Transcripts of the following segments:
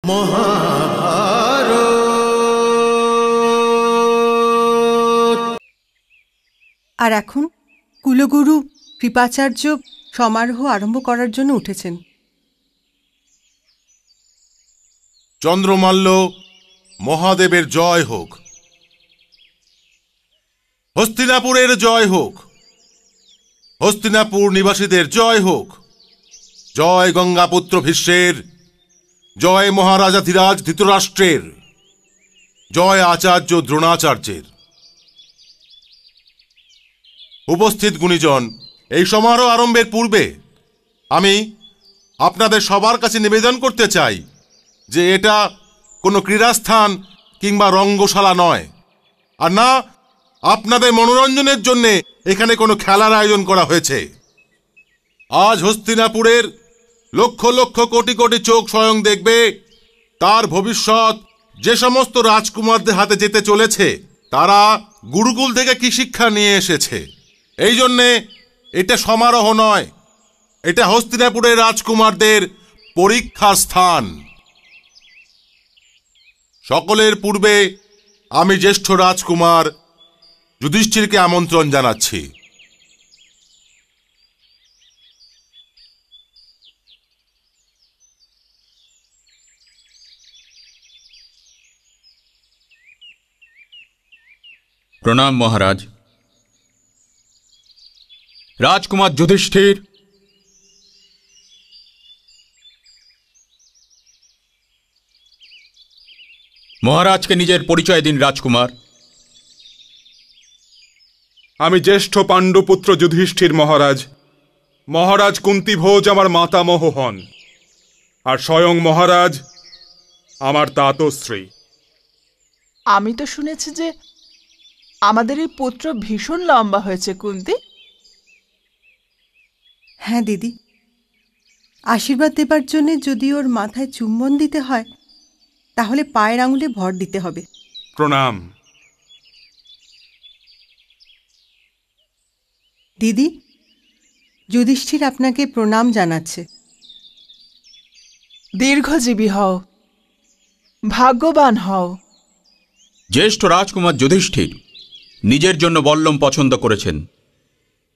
মহাভারত। আর এখন কুলগুরু কৃপাচার্য সমারোহ আরম্ভ করার জন্য উঠেছেন। চন্দ্রমাল্য মহাদেবের জয় হোক, হস্তিনাপুরের জয় হোক, হস্তিনাপুর নিবাসীদের জয় হোক, জয় গঙ্গাপুত্র ভীষ্মের, জয় মহারাজাধিরাজ ধৃতরাষ্ট্রের, জয় আচার্য দ্রোণাচার্যের। উপস্থিত গুণীজন, এই সমারোহ আরম্ভের পূর্বে আমি আপনাদের সবার কাছে নিবেদন করতে চাই যে এটা কোনো ক্রীড়াস্থান কিংবা রঙ্গশালা নয়, আর না আপনাদের মনোরঞ্জনের জন্য এখানে কোনো খেলার আয়োজন করা হয়েছে। আজ হস্তিনাপুরের লক্ষ লক্ষ কোটি কোটি চোখ স্বয়ং দেখবে তার ভবিষ্যৎ যে সমস্ত রাজকুমারদের হাতে যেতে চলেছে তারা গুরুকুল থেকে কি শিক্ষা নিয়ে এসেছে। এই জন্যে এটা সমারোহ নয়, এটা হস্তিনাপুরের রাজকুমারদের পরীক্ষার স্থান। সকলের পূর্বে আমি জ্যেষ্ঠ রাজকুমার যুধিষ্ঠিরকে আমন্ত্রণ জানাচ্ছি। প্রণাম মহারাজ। রাজকুমার যুধিষ্ঠির, মহারাজকে নিজের পরিচয় দিন। রাজকুমার, আমি জ্যেষ্ঠ পাণ্ডুপুত্র যুধিষ্ঠির মহারাজ। মহারাজ কুন্তিভোজ আমার মাতামহ হন, আর স্বয়ং মহারাজ আমার তাতশ্রী। আমি তো শুনেছি যে আমাদের এই পুত্র ভীষণ লম্বা হয়েছে কুন্তি। হ্যাঁ দিদি, আশীর্বাদ দেবার জন্যে যদি ওর মাথায় চুম্বন দিতে হয় তাহলে পায়ের আঙুলে ভর দিতে হবে। প্রণাম। দিদি, যুধিষ্ঠির আপনাকে প্রণাম জানাচ্ছে। দীর্ঘজীবী হও, ভাগ্যবান হও। জ্যেষ্ঠ রাজকুমার যুধিষ্ঠির নিজের জন্য বল্লম পছন্দ করেছেন।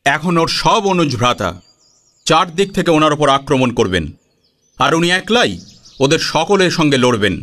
এখন ওর সব অনুজ ভ্রাতা চারদিক থেকে ওনার ওপর আক্রমণ করবেন, আর উনি একলাই ওদের সকলের সঙ্গে লড়বেন।